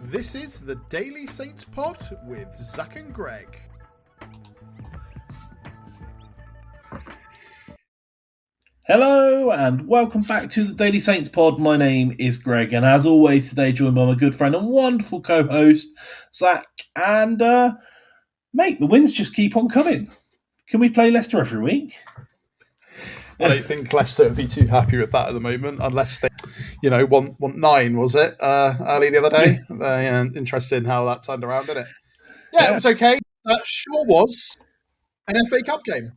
This is the Daily Saints Pod with Zach and Greg. Hello and welcome back to the Daily Saints Pod. My name is Greg, and as always today joined by my good friend and wonderful co-host Zach. And mate, the wins just keep on coming. Can we play Leicester every week? I don't think Leicester would be too happy with that at the moment, unless they, want 9, was it, early the other day? Interested in how that turned around, didn't it? Yeah, it was okay. That sure was an FA Cup game.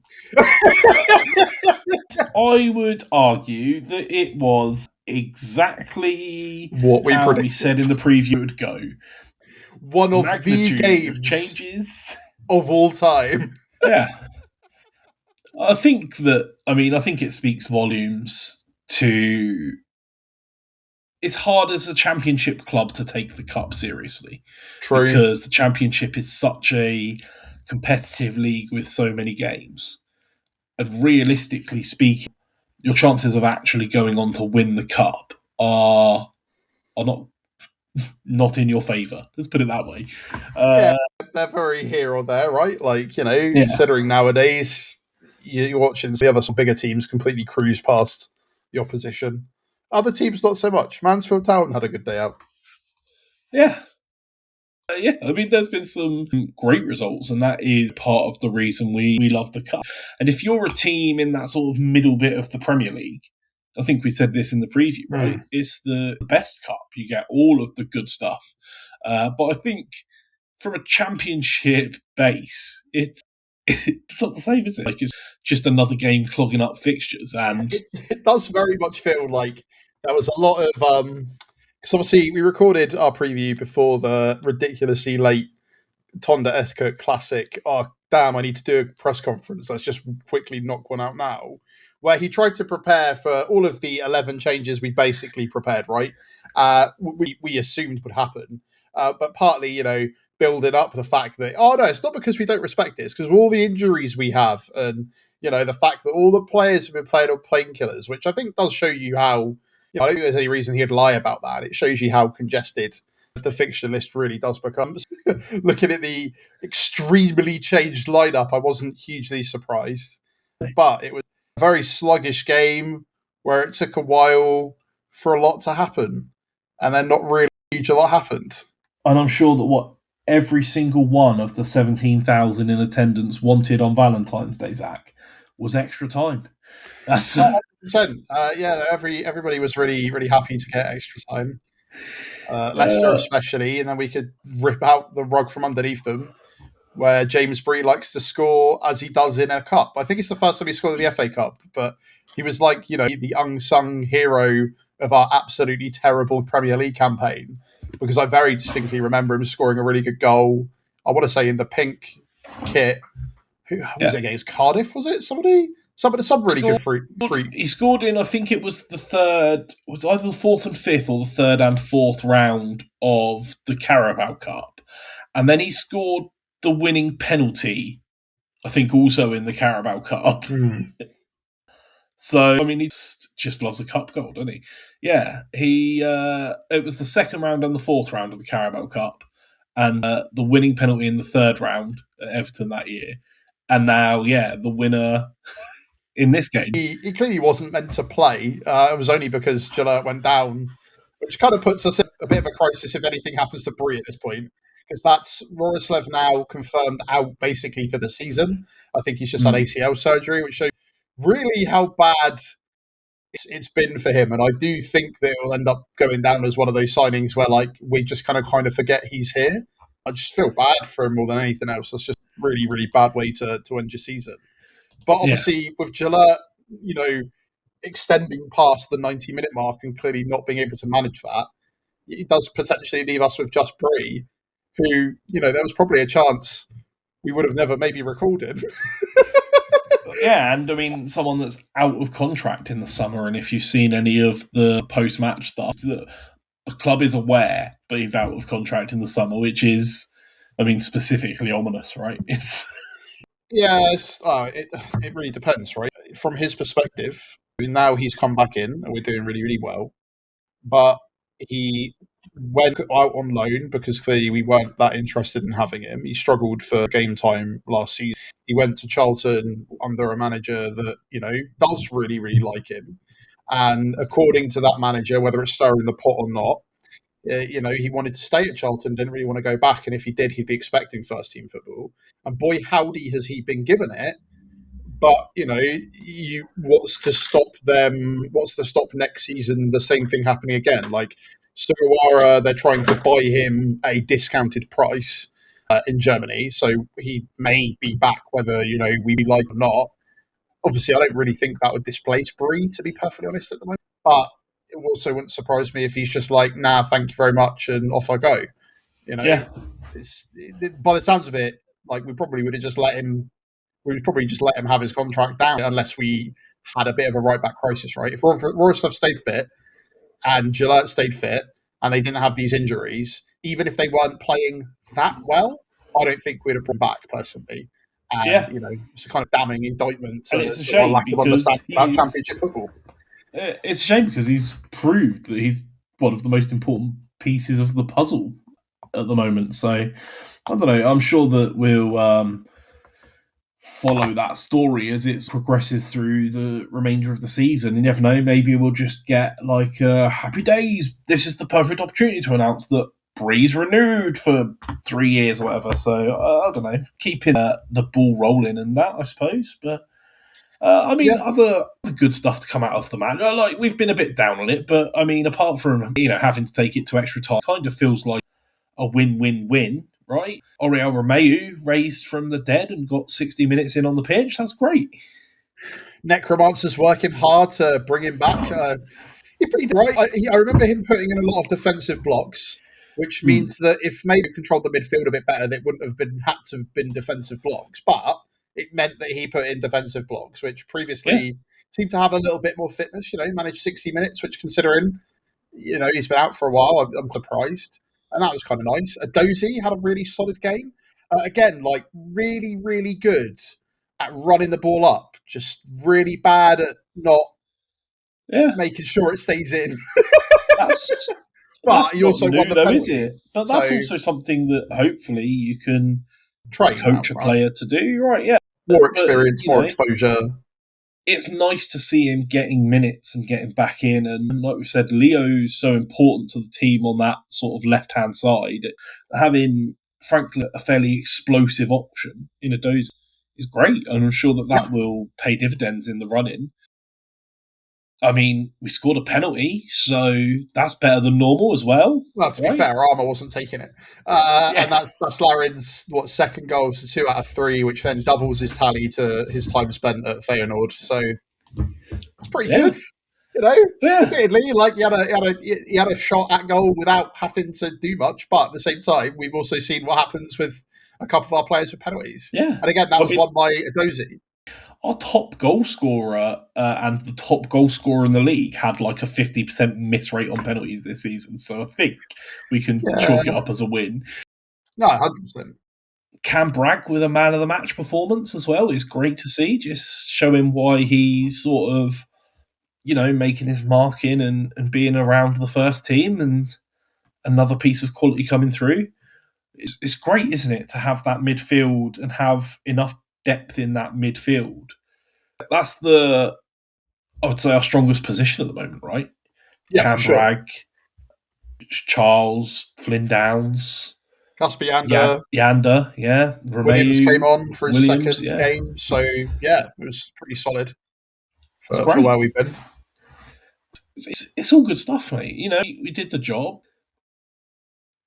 I would argue that it was exactly what we said in the preview it would go. One of the games changes of all time. Yeah. I think it speaks volumes to... It's hard as a championship club to take the cup seriously. True. Because the championship is such a competitive league with so many games. And realistically speaking, your chances of actually going on to win the cup are not in your favour. Let's put it that way. They're very here or there, right? Considering nowadays... You're watching the other bigger teams completely cruise past the opposition. Other teams, not so much. Mansfield Town had a good day out. Yeah. There's been some great results, and that is part of the reason we love the Cup. And if you're a team in that sort of middle bit of the Premier League, I think we said this in the preview, right? It's the best Cup. You get all of the good stuff. But I think from a championship base, it's not the same, is it? It's just another game clogging up fixtures, and it does very much feel like there was a lot of because obviously we recorded our preview before the ridiculously late Tonda Eskert Classic. Oh damn! I need to do a press conference. Let's just quickly knock one out now. Where he tried to prepare for all of the 11 changes we basically prepared, right? We assumed would happen, but partly, building up the fact that, it's not because we don't respect this, because of all the injuries we have and, the fact that all the players have been playing on painkillers, which I think does show you how, I don't think there's any reason he'd lie about that. It shows you how congested the fixture list really does become. Looking at the extremely changed lineup, I wasn't hugely surprised. But it was a very sluggish game where it took a while for a lot to happen. And then not really a lot happened. And I'm sure that every single one of the 17,000 in attendance wanted on Valentine's Day, Zach, was extra time. That's 100%. Everybody was really, really happy to get extra time. Leicester especially, and then we could rip out the rug from underneath them, where James Bree likes to score as he does in a cup. I think it's the first time he scored in the FA Cup, but he was like, the unsung hero of our absolutely terrible Premier League campaign. Because I very distinctly remember him scoring a really good goal. I want to say in the pink kit. Who was it against? Cardiff, was it? Some really good free. He scored in, I think it was the third, it was either the fourth and fifth or the third and fourth round of the Carabao Cup. And then he scored the winning penalty, I think also in the Carabao Cup. So, he just loves a cup goal, doesn't he? Yeah, it was the second round and the fourth round of the Carabao Cup, and the winning penalty in the third round at Everton that year. And now, the winner in this game. He clearly wasn't meant to play. It was only because Gillett went down, which kind of puts us in a bit of a crisis if anything happens to Bree at this point. Because that's Rorislev now confirmed out basically for the season. I think he's just had ACL surgery, which shows really how bad it's been for him. And I do think that it will end up going down as one of those signings where we just kind of forget he's here. I just feel bad for him more than anything else. That's just a really, really bad way to end your season. But obviously with Gillett, extending past the 90-minute mark and clearly not being able to manage that, it does potentially leave us with just Bree, who, there was probably a chance we would have never maybe recorded. Yeah, and someone that's out of contract in the summer, and if you've seen any of the post-match stuff, the club is aware, but he's out of contract in the summer, which is, specifically ominous, right? It really depends, right? From his perspective, now he's come back in, and we're doing really, really well, but he went out on loan because clearly we weren't that interested in having him. He struggled for game time last season. He went to Charlton under a manager that, does really, really like him. And according to that manager, whether it's stirring the pot or not, he wanted to stay at Charlton, didn't really want to go back. And if he did, he'd be expecting first team football. And boy, howdy, has he been given it. But what's to stop them? What's to stop next season the same thing happening again? Like Sugawara, they're trying to buy him a discounted price in Germany, so he may be back whether we like or not. Obviously, I don't really think that would displace Bree, to be perfectly honest, at the moment. But it also wouldn't surprise me if he's just like, nah, thank you very much, and off I go. Yeah. By the sounds of it, like we probably would have just let him. We'd probably just let him have his contract down unless we had a bit of a right back crisis, right? If Rorislav stayed fit and Gillette stayed fit and they didn't have these injuries, even if they weren't playing that well, I don't think we'd have brought him back personally. And, it's a kind of damning indictment to it's a shame lack of understanding about Championship football. It's a shame because he's proved that he's one of the most important pieces of the puzzle at the moment. So, I don't know. I'm sure that we'll follow that story as it progresses through the remainder of the season. You never know, maybe we'll just get like happy days. This is the perfect opportunity to announce that Bree's renewed for 3 years or whatever. So I don't know, keeping the ball rolling and that, I suppose. But other good stuff to come out of the match. Like we've been a bit down on it, but I mean, apart from having to take it to extra time, kind of feels like a win-win-win. Right? Oriel Romeu raised from the dead and got 60 minutes in on the pitch. That's great. Necromancer's working hard to bring him back. He's right. I remember him putting in a lot of defensive blocks, which means that if maybe controlled the midfield a bit better, they wouldn't have had to have been defensive blocks. But it meant that he put in defensive blocks, which previously seemed to have a little bit more fitness. Managed 60 minutes, which considering he's been out for a while, I'm surprised. And that was kind of nice. Adozie had a really solid game. Again, like really, really good at running the ball up. Just really bad at not making sure it stays in. But he also won the penalty. But that's also something that hopefully you can train coach a player to do. Right, yeah. More experience, more exposure. It's nice to see him getting minutes and getting back in. And like we said, Leo's so important to the team on that sort of left-hand side. Having, frankly, a fairly explosive option in Adozie is great. And I'm sure that will pay dividends in the run-in. I mean, we scored a penalty, so that's better than normal as well. Well, to be fair, Armour wasn't taking it. And that's Larin's, second goal, so 2 out of 3, which then doubles his tally to his time spent at Feyenoord. So that's pretty good. Admittedly, like he had a shot at goal without having to do much, but at the same time, we've also seen what happens with a couple of our players with penalties. Yeah. And again, that was won by Adozie. Our top goal scorer and the top goal scorer in the league had like a 50% miss rate on penalties this season. So I think we can chalk it up as a win. No, 100%. Cam Bragg with a man of the match performance as well is great to see. Just showing why he's sort of, making his mark in and being around the first team and another piece of quality coming through. It's great, isn't it, to have that midfield and have enough depth in that midfield. That's I would say, our strongest position at the moment, right? Yeah, Cam Bragg, Charles, Flynn Downs, Casper Yander, Romeu, Williams came on for his second game, so it was pretty solid for where we've been. It's all good stuff, mate. We did the job.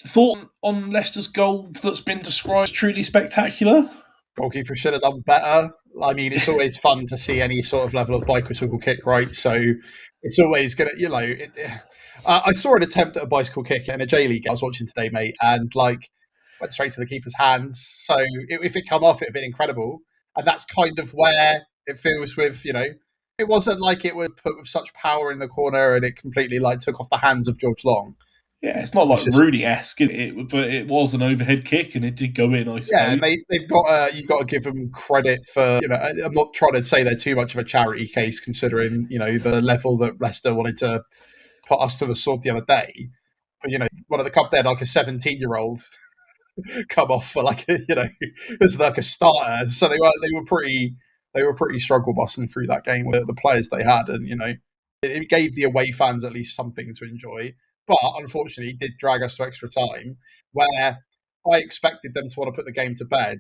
Thought on Leicester's goal that's been described as truly spectacular. Goalkeeper should have done better. I mean, it's always fun to see any sort of level of bicycle kick, right? So it's always going to, I saw an attempt at a bicycle kick in a J League I was watching today, mate, and went straight to the keeper's hands. So if it come off, it'd been incredible. And that's kind of where it feels with, it wasn't like it was put with such power in the corner and it completely took off the hands of George Long. Yeah, it's not like Rooney-esque, but it was an overhead kick and it did go in, I suppose. Yeah, and they've got you've got to give them credit for, I'm not trying to say they're too much of a charity case considering, the level that Leicester wanted to put us to the sword the other day. But one of the club there, like a 17-year-old, come off for as like a starter. So they were pretty struggle busting through that game with the players they had, and it gave the away fans at least something to enjoy. But unfortunately, it did drag us to extra time, where I expected them to want to put the game to bed.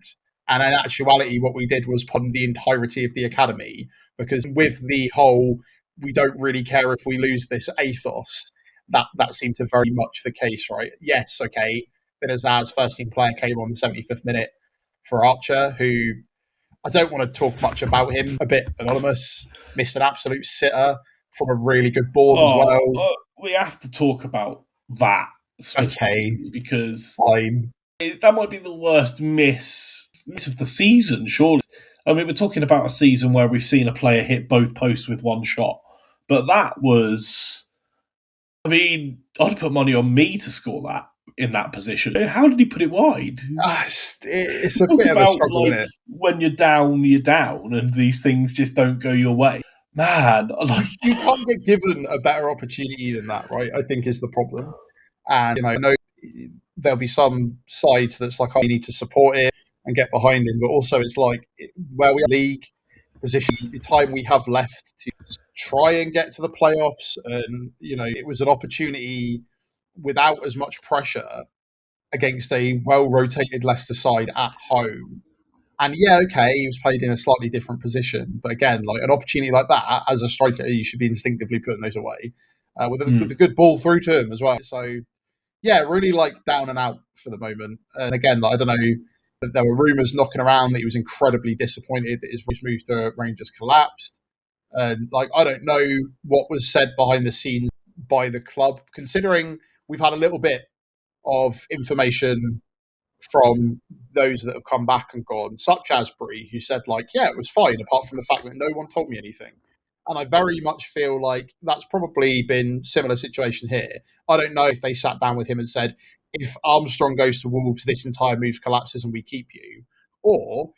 And in actuality, what we did was put the entirety of the academy, because with the whole "we don't really care if we lose this" ethos, that seemed to very much the case, right? Yes, okay. Benazar's first team player came on the 75th minute for Archer, who I don't want to talk much about him. A bit anonymous, missed an absolute sitter from a really good ball as well. We have to talk about that specifically because that might be the worst miss of the season, surely. I mean, we're talking about a season where we've seen a player hit both posts with one shot, but that was... I mean, I'd put money on me to score that in that position. How did he put it wide? It's a bit of a struggle, isn't it? When you're down, and these things just don't go your way. Man, you can't get given a better opportunity than that, right? I think is the problem. And I know there'll be some sides that's like, oh, we need to support it and get behind him, but also it's like where we are league position, the time we have left to try and get to the playoffs, and it was an opportunity without as much pressure against a well-rotated Leicester side at home. And yeah, okay, he was played in a slightly different position, but again, like an opportunity like that, as a striker, you should be instinctively putting those away with a good ball through to him as well. So yeah, really down and out for the moment. And again, I don't know, there were rumours knocking around that he was incredibly disappointed that his move to Rangers collapsed. And I don't know what was said behind the scenes by the club, considering we've had a little bit of information from those that have come back and gone, such as Bree, who said, yeah, it was fine, apart from the fact that no one told me anything. And I very much feel like that's probably been similar situation here. I don't know if they sat down with him and said, if Armstrong goes to Wolves, this entire move collapses and we keep you. Or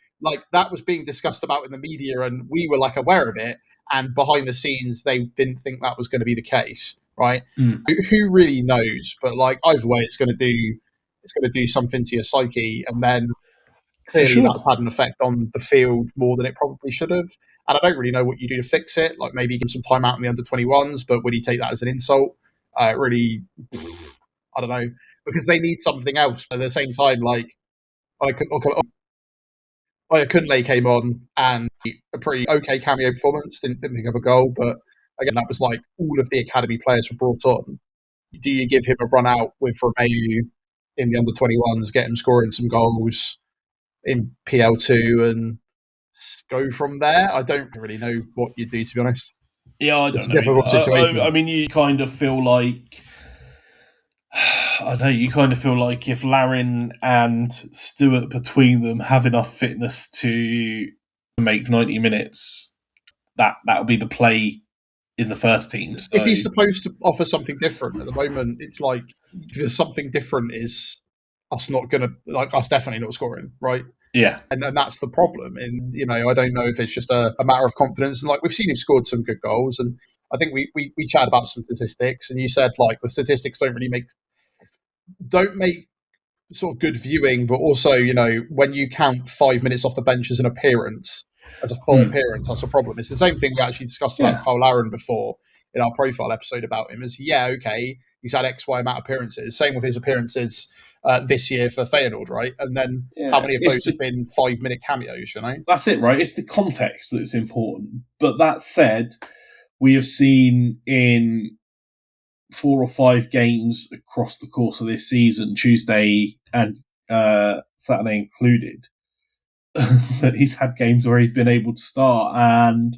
that was being discussed about in the media and we were aware of it. And behind the scenes, they didn't think that was going to be the case, right? Who really knows? But either way, it's going to do something to your psyche, and then clearly that's had an effect on the field more than it probably should have. And I don't really know what you do to fix it. Maybe give some time out in the under-21s, but would you take that as an insult? Really, I don't know, because they need something else. But at the same time, Kunle came on and a pretty okay cameo performance. Didn't pick up a goal, but again, that was all of the academy players were brought on. Do you give him a run out with Romeu in the under-21s, get him scoring some goals in PL2 and go from there? I don't really know what you'd do, to be honest. Yeah, I don't know. It's a difficult situation. I mean, you kind of feel like... I don't know, you kind of feel like if Larin and Stewart between them have enough fitness to make 90 minutes, that'll be the play in the first team. So. If he's supposed to offer something different at the moment, it's something different is us not going to, us definitely not scoring, right? Yeah. And that's the problem. And, I don't know if it's just a matter of confidence. And we've seen him scored some good goals. And I think we chatted about some statistics, and you said the statistics don't make sort of good viewing, but also, when you count 5 minutes off the bench as an appearance, as a full appearance, that's a problem. It's the same thing we actually discussed about Cole Larin before in our profile episode about him. Is okay, he's had X, Y amount of appearances. Same with his appearances this year for Feyenoord, right? And then how many of those have been 5-minute cameos, That's it, right? It's the context that's important. But that said, we have seen in 4 or 5 games across the course of this season, Tuesday and Saturday included, that he's had games where he's been able to start and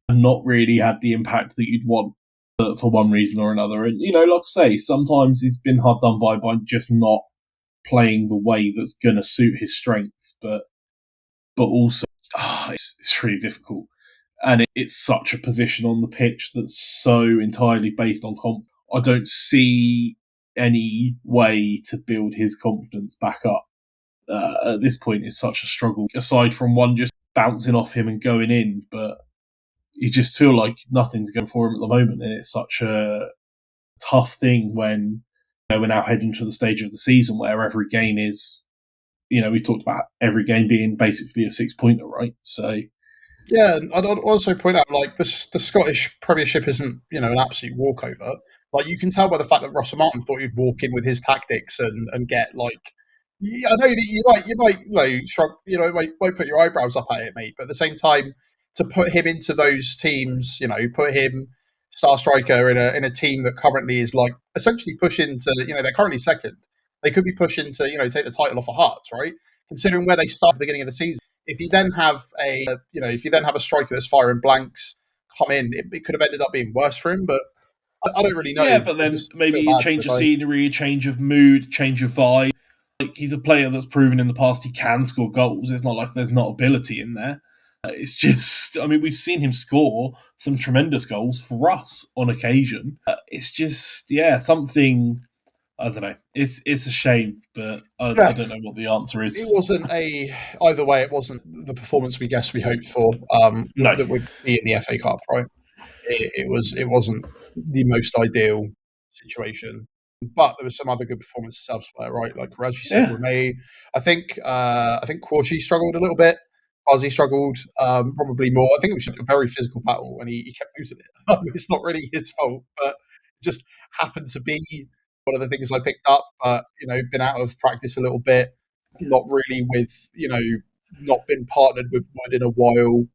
not really had the impact that you'd want for one reason or another. And, like I say, sometimes he's been hard done by just not playing the way that's going to suit his strengths. But also, it's really difficult. And it's such a position on the pitch that's so entirely based on confidence. I don't see any way to build his confidence back up. At this point, it's such a struggle, aside from one just bouncing off him and going in, but you just feel like nothing's going for him at the moment, and it's such a tough thing when we're now heading to the stage of the season where every game is, we talked about every game being basically a 6-pointer, right? So yeah, and I'd also point out like the Scottish Premiership isn't an absolute walkover. Like you can tell by the fact that Russell Martin thought he'd walk in with his tactics and get like. Yeah, I know that you might shrug, might put your eyebrows up at it, mate. But at the same time, to put him into those teams, put him star striker in a team that currently is like essentially pushing to, they're currently second. They could be pushing to, take the title off of Hearts, right? Considering where they started at the beginning of the season. If you then have a striker that's firing blanks come in, it could have ended up being worse for him. But I don't really know. Yeah, but then maybe a change of scenery, a change of mood, change of vibe. Like he's a player that's proven in the past he can score goals. It's not like there's not ability in there. It's just, we've seen him score some tremendous goals for us on occasion. It's just, something. I don't know. It's a shame, but I don't know what the answer is. It wasn't either way. It wasn't the performance we hoped for. No. That would be in the FA Cup, right? It wasn't the most ideal situation, but there was some other good performances elsewhere, right? Like as you said, Rene. I think Quashie struggled a little bit. Ozzy struggled probably more. I think it was a very physical battle, and he kept losing it. It's not really his fault, but it just happened to be one of the things I picked up. But been out of practice a little bit, not really with not been partnered with Wood in a while,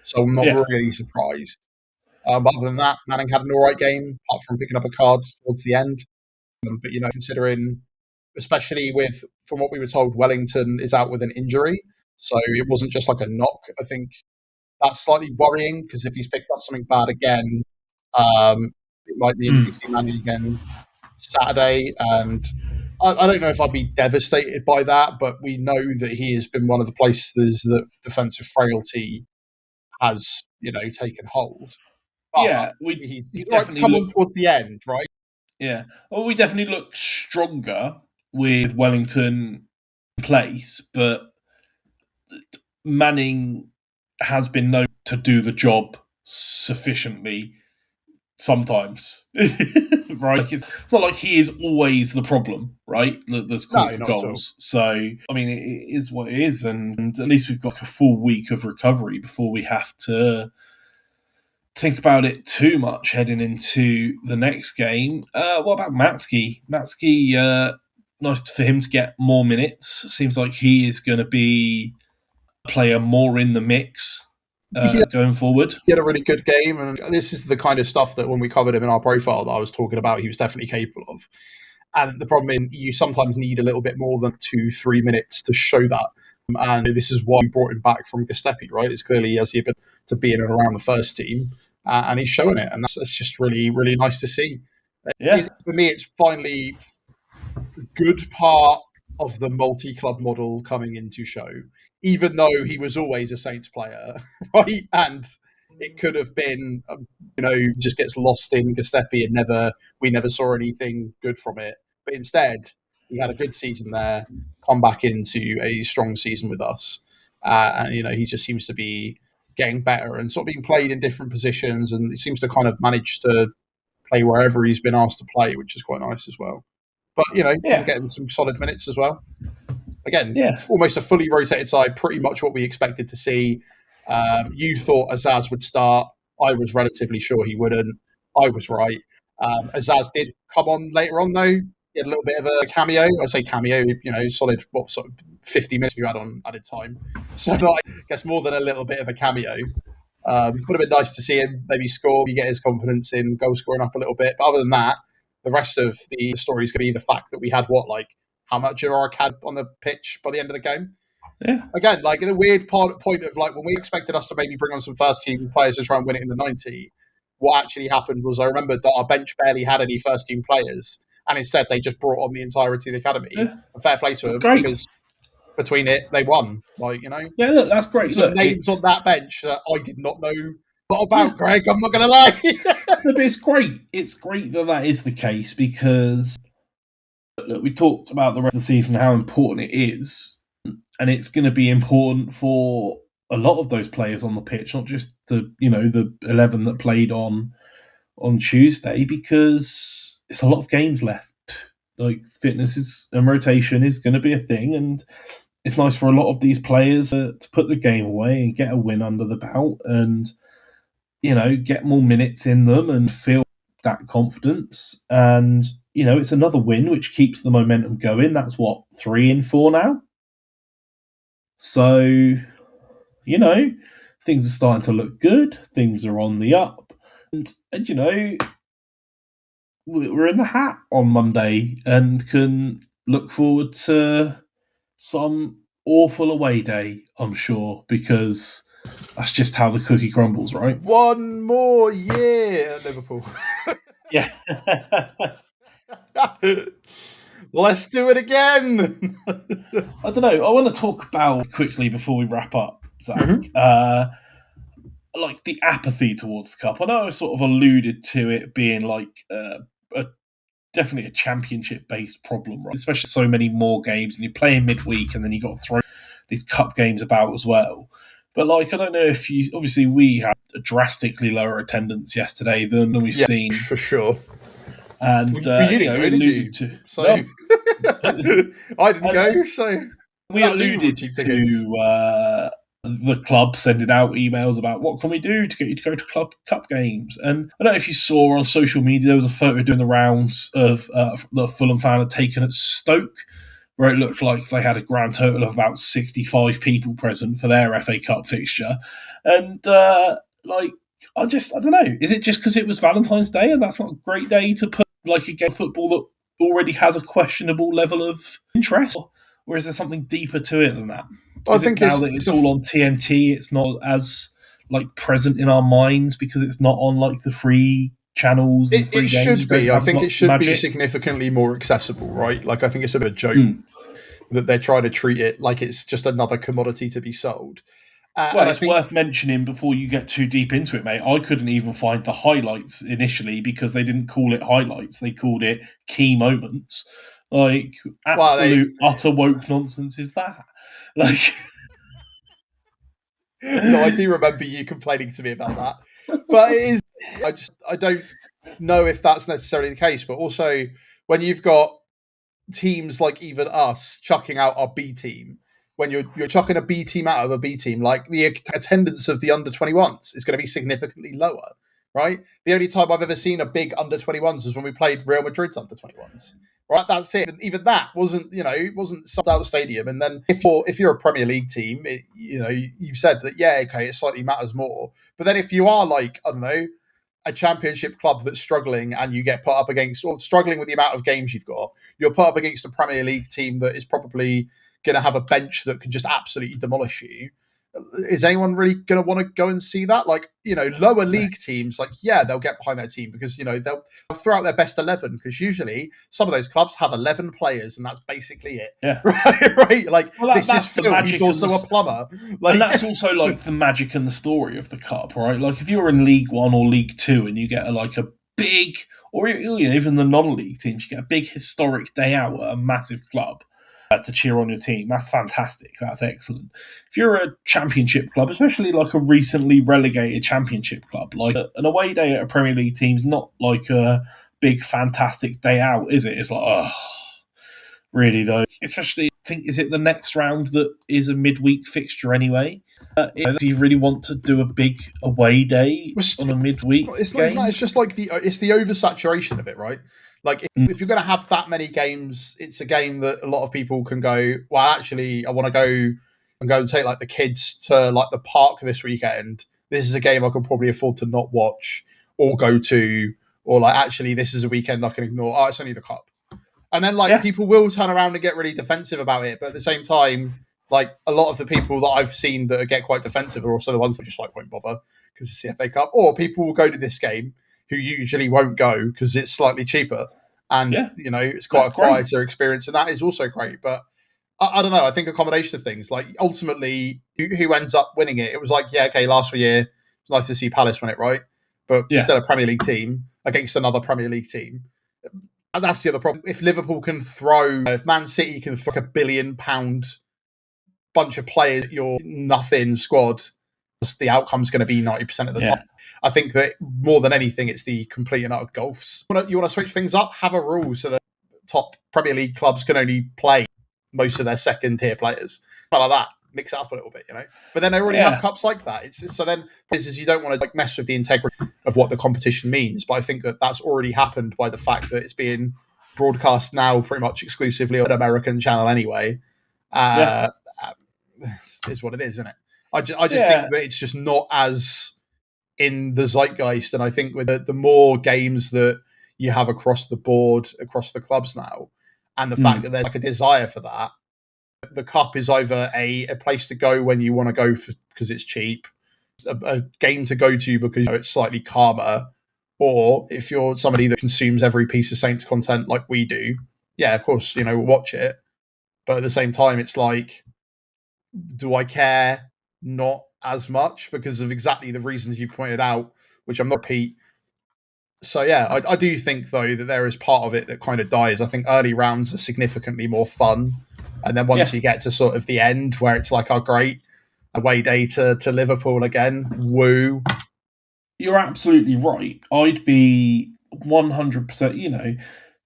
so I'm not really surprised. But other than that, Manning had an all right game, apart from picking up a card towards the end. But considering, especially from what we were told, Wellington is out with an injury. So it wasn't just like a knock. I think that's slightly worrying because if he's picked up something bad again, it might be in 15-man again Saturday. And I don't know if I'd be devastated by that, but we know that he has been one of the places that defensive frailty has, taken hold. But he's right to come on towards the end, right? Yeah. Well, we definitely look stronger with Wellington in place, but Manning has been known to do the job sufficiently sometimes, right? It's not like he is always the problem, right? That's caused the goals. So, it is what it is, and at least we've got a full week of recovery before we have to think about it too much heading into the next game. What about Matsky? Matsky, nice for him to get more minutes. Seems like he is going to be a player more in the mix going forward. He had a really good game, and this is the kind of stuff that when we covered him in our profile that I was talking about, he was definitely capable of. And the problem is you sometimes need a little bit more than 2-3 minutes to show that. And this is why we brought him back from Giuseppe, right? It's clearly he has the ability to be in and around the first team, and he's showing it. And that's just really, really nice to see. Yeah. For me, it's finally a good part of the multi-club model coming into show, even though he was always a Saints player, right? And it could have been, just gets lost in Giuseppe and we never saw anything good from it. But instead, he had a good season there, come back into a strong season with us. And, he just seems to be getting better and sort of being played in different positions. And it seems to kind of manage to play wherever he's been asked to play, which is quite nice as well. But, getting some solid minutes as well. Again, almost a fully rotated side, pretty much what we expected to see. You thought Azaz would start. I was relatively sure he wouldn't. I was right. Azaz did come on later on, though. He had a little bit of a cameo. I say cameo, solid, sort of 50 minutes we had on added time. So I guess more than a little bit of a cameo. Would have been nice to see him maybe score, get his confidence in goal scoring up a little bit. But other than that, the rest of the story is going to be the fact that we had how much of our had on the pitch by the end of the game. Yeah. Again, the weird point of when we expected us to maybe bring on some first team players to try and win it in the 90, what actually happened was I remembered that our bench barely had any first team players, and instead they just brought on the entirety of the academy. And fair play to them because between it they won. Yeah, look, that's great. Some names on that bench that I did not know about, Greg. I'm not going to lie. But it's great. It's great that is the case because look, we talked about the rest of the season, how important it is. And it's going to be important for a lot of those players on the pitch, not just the 11 that played on Tuesday, because it's a lot of games left. Like fitness and rotation is going to be a thing, and it's nice for a lot of these players to put the game away and get a win under the belt, and get more minutes in them and feel that confidence. And it's another win which keeps the momentum going. That's what, 3 in 4 now. So things are starting to look good. Things are on the up, and we're in the hat on Monday and can look forward to some awful away day, I'm sure, because that's just how the cookie crumbles, right? One more year at Liverpool. Yeah. Let's do it again. I don't know. I want to talk about quickly before we wrap up, Zach. Like the apathy towards the cup. I know I sort of alluded to it being like definitely a championship-based problem, right? Especially so many more games, and you play in midweek, and then you got to throw these cup games about as well. But I don't know if you. Obviously, we had a drastically lower attendance yesterday than we've seen for sure. And you didn't go, did you? So no. I didn't go. So we alluded to the club sending out emails about what can we do to get you to go to cup games. And I don't know if you saw on social media, there was a photo doing the rounds of the Fulham fan had taken at Stoke, where it looked like they had a grand total of about 65 people present for their FA Cup fixture. And I don't know. Is it just because it was Valentine's Day and that's not a great day to put like a game of football that already has a questionable level of interest? Or is there something deeper to it than that? I think now that it's all on TNT, it's not as present in our minds because it's not on the free channels. And it should be. I think it should be significantly more accessible, right? I think it's a bit of a joke that they're trying to treat it like it's just another commodity to be sold. Well, it's worth mentioning before you get too deep into it, mate. I couldn't even find the highlights initially because they didn't call it highlights; they called it key moments. Utter woke nonsense is that? No, I do remember you complaining to me about that, but it is. I don't know if that's necessarily the case. But also, when you've got teams like even us chucking out our B team, when you're chucking a B team out of a B team, the attendance of the under 21s is going to be significantly lower, right? The only time I've ever seen a big under 21s was when we played Real Madrid's under 21s. Right, that's it. Even that wasn't sold out stadium. And then if you're a Premier League team, you've said that it slightly matters more. But then if you are a Championship club that's struggling and you get put up against, or struggling with the amount of games you've got, you're put up against a Premier League team that is probably going to have a bench that can just absolutely demolish you. Is anyone really going to want to go and see that? Lower league teams, they'll get behind their team because, they'll throw out their best 11 because usually some of those clubs have 11 players and that's basically it. Yeah. Right? This is Phil, he's also a plumber. And that's also the magic and the story of the cup, right? If you're in League One or League Two and you get a big, or even the non-league teams, you get a big historic day out at a massive club to cheer on your team. That's fantastic. That's excellent. If you're a Championship club, especially a recently relegated Championship club, an away day at a Premier League team's not a big fantastic day out, is it? It's really though. Especially, I think, is it the next round that is a midweek fixture anyway? Do you really want to do a big away day on a midweek game? It's just it's the oversaturation of it, right? If you're going to have that many games, it's a game that a lot of people can go, well, actually, I want to go and take the kids to the park this weekend. This is a game I can probably afford to not watch or go to, or actually, this is a weekend I can ignore. Oh, it's only the cup. And then people will turn around and get really defensive about it. But at the same time, a lot of the people that I've seen that get quite defensive are also the ones that just won't bother because it's the FA Cup. Or people will go to this game who usually won't go because it's slightly cheaper and it's quite a quieter experience, and that is also great. But I don't know, I think a combination of things, ultimately who ends up winning it. It was last year it was nice to see Palace win it, right? But still a Premier League team against another Premier League team. And that's the other problem. If Liverpool can if Man City can throw £1 billion bunch of players at your nothing squad, the outcome's going to be 90% of the time. I think that more than anything, it's the complete and utter golfs. You want to switch things up? Have a rule so that top Premier League clubs can only play most of their second tier players. Like that, mix it up a little bit, But then they already have cups like that. It's so then is you don't want to mess with the integrity of what the competition means. But I think that that's already happened by the fact that it's being broadcast now pretty much exclusively on an American channel anyway. Is what it is, isn't it? I just think that it's just not as in the zeitgeist, and I think with the more games that you have across the board, across the clubs now, and the fact that there's a desire for that, the cup is either a place to go when you want to go because it's cheap, a game to go to because it's slightly calmer, or if you're somebody that consumes every piece of Saints content like we do, yeah, of course, we'll watch it. But at the same time, it's like, do I care? Not as much because of exactly the reasons you pointed out, which I'm not repeat. So yeah, I do think though that there is part of it that kind of dies. I think early rounds are significantly more fun, and then once you get to sort of the end where it's like, oh great, away day to Liverpool again, woo. You're absolutely right. I'd be 100%.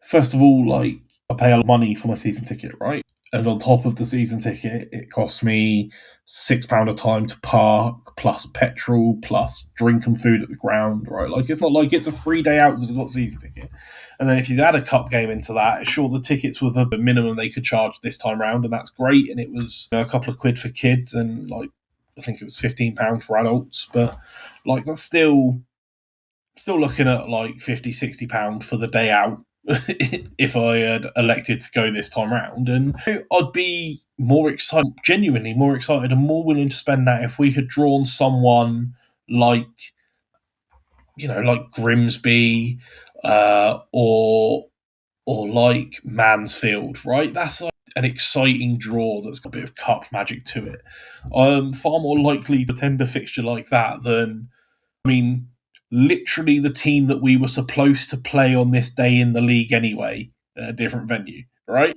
First of all, like I pay a lot of money for my season ticket, right? And on top of the season ticket, it costs me £6 a time to park, plus petrol, plus drink and food at the ground, right? Like, it's not like it's a free day out because I've got a season ticket. And then if you add a cup game into that, sure, the tickets were the minimum they could charge this time round, and that's great. And it was a couple of quid for kids, and like I think it was £15 for adults. But like that's still looking at like £50-60 for the day out. If I had elected to go this time round, and I'd be more excited, genuinely more excited and more willing to spend that if we had drawn someone like Grimsby or like Mansfield, right? That's like an exciting draw that's got a bit of cup magic to it. I'm far more likely to attend a fixture like that than, literally the team that we were supposed to play on this day in the league anyway, at a different venue, right?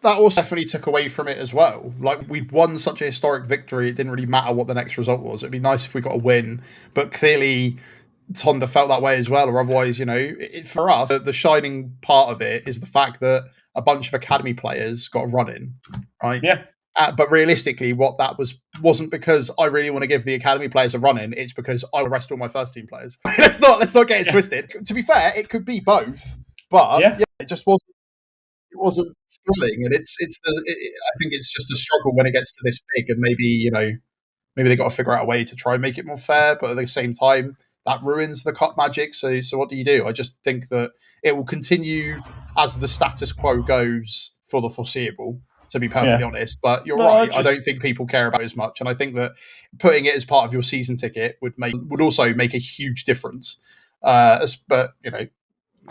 That also definitely took away from it as well. Like, we'd won such a historic victory, it didn't really matter what the next result was. It'd be nice if we got a win, but clearly Tonda felt that way as well, or otherwise, for us, the shining part of it is the fact that a bunch of academy players got a run in, right? Yeah. But realistically, what that wasn't because I really want to give the academy players a run in. It's because I rest all my first team players. let's not get it twisted. To be fair, it could be both, but it just wasn't. It wasn't thrilling, and I think it's just a struggle when it gets to this big, and maybe they got to figure out a way to try and make it more fair, but at the same time, that ruins the cup magic. So what do you do? I just think that it will continue as the status quo goes for the foreseeable, to be perfectly honest. But you're right. I don't think people care about it as much. And I think that putting it as part of your season ticket would also make a huge difference. But,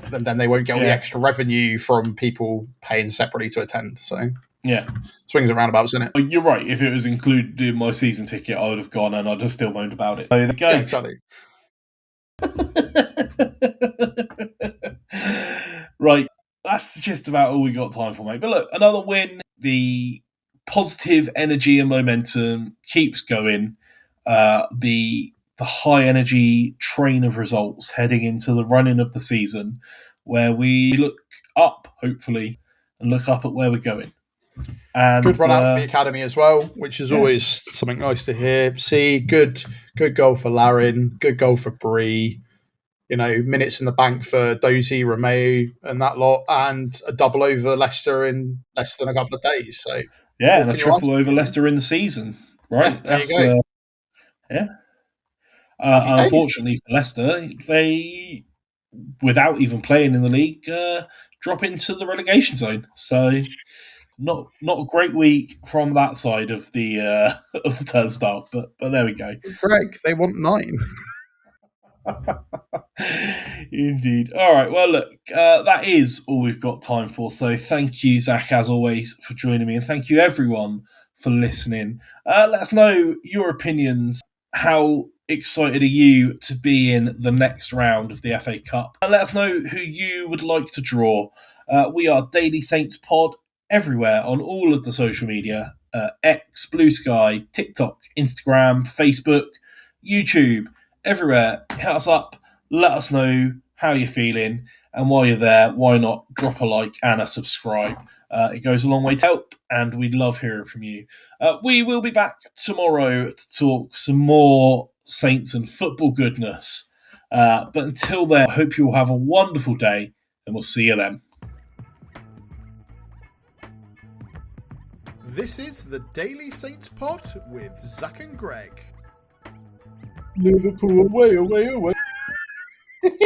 then they won't get all the extra revenue from people paying separately to attend. So swings and roundabouts, isn't it? You're right. If it was included in my season ticket, I would have gone and I'd have still moaned about it. So there you go. Yeah, exactly. Right. That's just about all we got time for, mate. But look, another win. The positive energy and momentum keeps going. The high energy train of results heading into the running of the season, where we look up, hopefully, and look up at where we're going. And good run out for the academy as well, which is always something nice to hear. See, good goal for Larin, good goal for Bree. Minutes in the bank for Dozy, Romeo, and that lot, and a double over Leicester in less than a couple of days. So and a triple over Leicester in the season, right? There you go. Unfortunately for Leicester, they, without even playing in the league, drop into the relegation zone. So not a great week from that side of the turnstile, but there we go. Greg, they want 9. Indeed. All right. Well, look, that is all we've got time for. So thank you, Zach, as always, for joining me, and thank you, everyone, for listening. Let us know your opinions. How excited are you to be in the next round of the FA Cup? And let us know who you would like to draw. We are Daily Saints Pod everywhere on all of the social media. X, Blue Sky, TikTok, Instagram, Facebook, YouTube. Everywhere, hit us up, Let us know how you're feeling. And while you're there, why not drop a like and a subscribe? It goes a long way to help, and we love hearing from you. We will be back tomorrow to talk some more Saints and football goodness. But until then, I hope you all have a wonderful day, and we'll see you then. This is the Daily Saints Pod with Zach and Greg. Liverpool away, away, away.